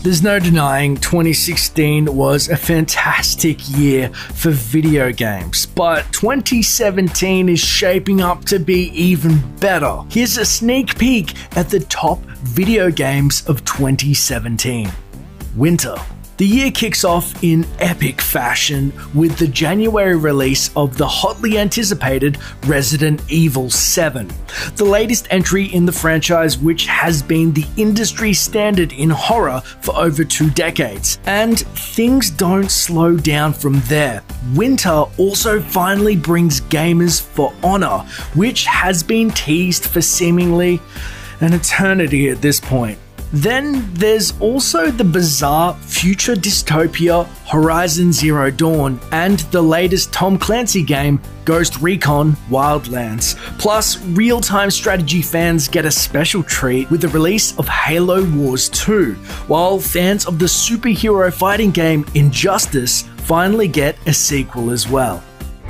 There's no denying 2016 was a fantastic year for video games, but 2017 is shaping up to be even better. Here's a sneak peek at the top video games of 2017. Winter. The year kicks off in epic fashion with the January release of the hotly anticipated Resident Evil 7, the latest entry in the franchise which has been the industry standard in horror for over 2 decades. And things don't slow down from there. Winter also finally brings Gamers for Honor, which has been teased for seemingly an eternity at this point. Then there's also the bizarre future dystopia Horizon Zero Dawn and the latest Tom Clancy game Ghost Recon Wildlands. Plus, real-time strategy fans get a special treat with the release of Halo Wars 2, while fans of the superhero fighting game Injustice finally get a sequel as well.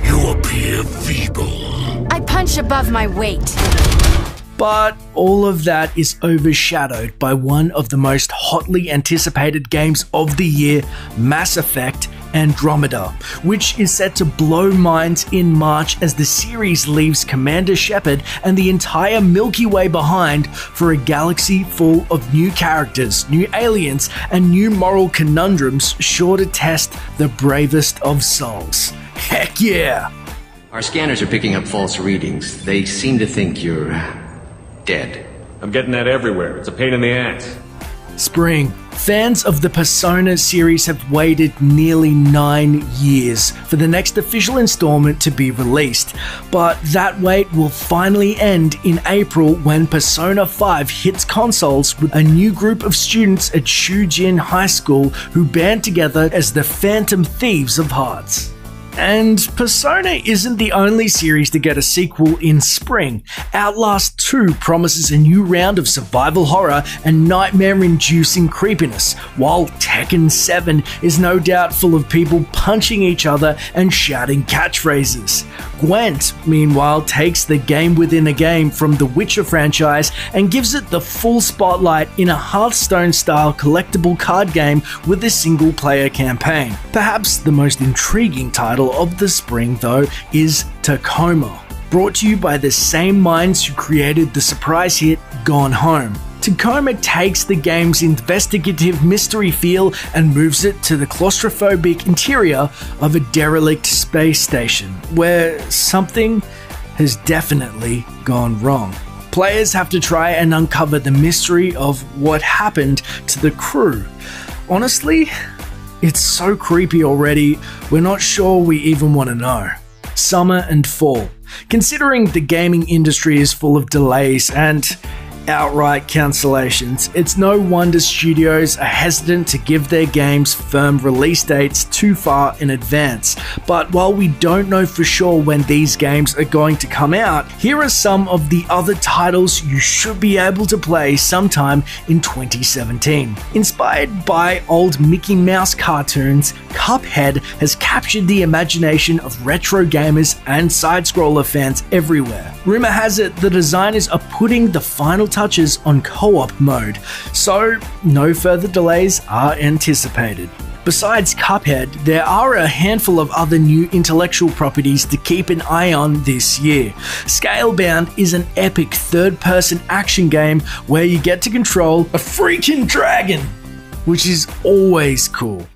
You appear feeble. I punch above my weight. But all of that is overshadowed by one of the most hotly anticipated games of the year, Mass Effect Andromeda, which is set to blow minds in March as the series leaves Commander Shepard and the entire Milky Way behind for a galaxy full of new characters, new aliens, and new moral conundrums sure to test the bravest of souls. Heck yeah! Our scanners are picking up false readings. They seem to think you're dead. I'm getting that everywhere. It's a pain in the ass. Spring. Fans of the Persona series have waited nearly 9 years for the next official installment to be released, but that wait will finally end in April when Persona 5 hits consoles with a new group of students at Shujin High School who band together as the Phantom Thieves of Hearts. And Persona isn't the only series to get a sequel in spring. Outlast 2 promises a new round of survival horror and nightmare-inducing creepiness, while Tekken 7 is no doubt full of people punching each other and shouting catchphrases. Gwent, meanwhile, takes the game within a game from the Witcher franchise and gives it the full spotlight in a Hearthstone-style collectible card game with a single-player campaign. Perhaps the most intriguing title of the spring, though, is Tacoma, brought to you by the same minds who created the surprise hit Gone Home. Tacoma takes the game's investigative mystery feel and moves it to the claustrophobic interior of a derelict space station, where something has definitely gone wrong. Players have to try and uncover the mystery of what happened to the crew. Honestly, it's so creepy already, we're not sure we even want to know. Summer and fall. Considering the gaming industry is full of delays and outright cancellations, it's no wonder studios are hesitant to give their games firm release dates too far in advance. But while we don't know for sure when these games are going to come out, here are some of the other titles you should be able to play sometime in 2017. Inspired by old Mickey Mouse cartoons, Cuphead has captured the imagination of retro gamers and side-scroller fans everywhere. Rumor has it the designers are putting the final touches on co-op mode, so no further delays are anticipated. Besides Cuphead, there are a handful of other new intellectual properties to keep an eye on this year. Scalebound is an epic third-person action game where you get to control a freaking dragon, which is always cool.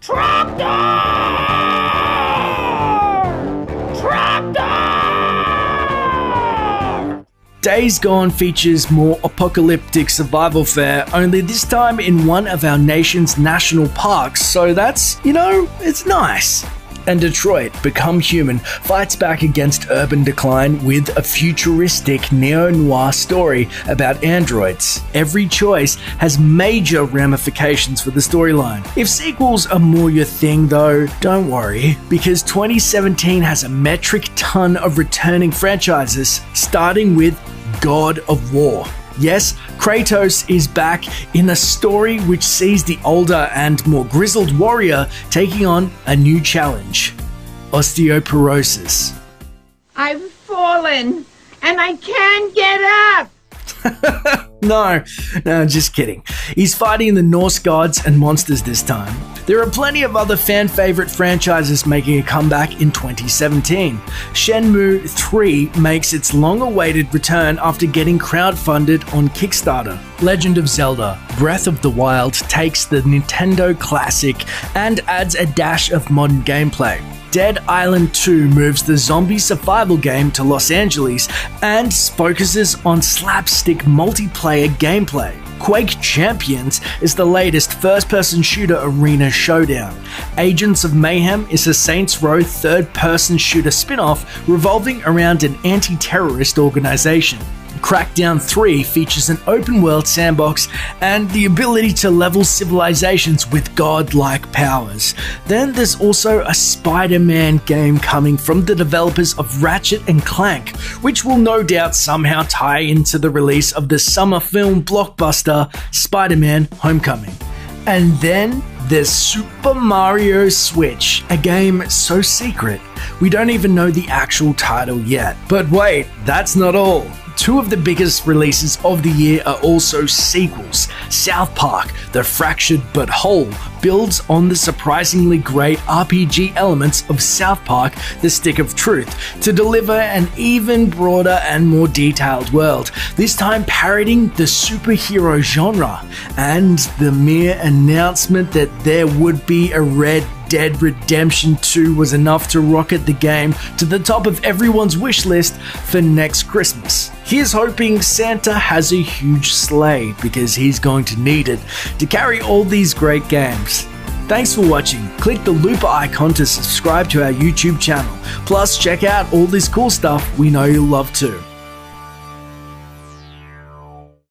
Days Gone features more apocalyptic survival fare, only this time in one of our nation's national parks, so that's, it's nice. And Detroit Become Human fights back against urban decline with a futuristic neo-noir story about androids. Every choice has major ramifications for the storyline. If sequels are more your thing though, don't worry, because 2017 has a metric ton of returning franchises, starting with God of War. Yes, Kratos is back in a story which sees the older and more grizzled warrior taking on a new challenge: osteoporosis. I've fallen and I can't get up. No, just kidding. He's fighting the Norse gods and monsters this time. There are plenty of other fan-favorite franchises making a comeback in 2017. Shenmue 3 makes its long-awaited return after getting crowdfunded on Kickstarter. Legend of Zelda: Breath of the Wild takes the Nintendo classic and adds a dash of modern gameplay. Dead Island 2 moves the zombie survival game to Los Angeles and focuses on slapstick multiplayer gameplay. Quake Champions is the latest first-person shooter arena showdown. Agents of Mayhem is a Saints Row third-person shooter spin-off revolving around an anti-terrorist organization. Crackdown 3 features an open-world sandbox and the ability to level civilizations with godlike powers. Then there's also a Spider-Man game coming from the developers of Ratchet & Clank, which will no doubt somehow tie into the release of the summer film blockbuster Spider-Man: Homecoming. And then there's Super Mario Switch, a game so secret we don't even know the actual title yet. But wait, that's not all. Two of the biggest releases of the year are also sequels. South Park: The Fractured But Whole builds on the surprisingly great RPG elements of South Park: The Stick of Truth to deliver an even broader and more detailed world, this time parodying the superhero genre. And the mere announcement that there would be a Red Dead Redemption 2 was enough to rocket the game to the top of everyone's wish list for next Christmas. Here's hoping Santa has a huge sleigh, because he's going to need it to carry all these great games. Thanks for watching. Click the looper icon to subscribe to our YouTube channel. Plus, check out all this cool stuff we know you'll love too.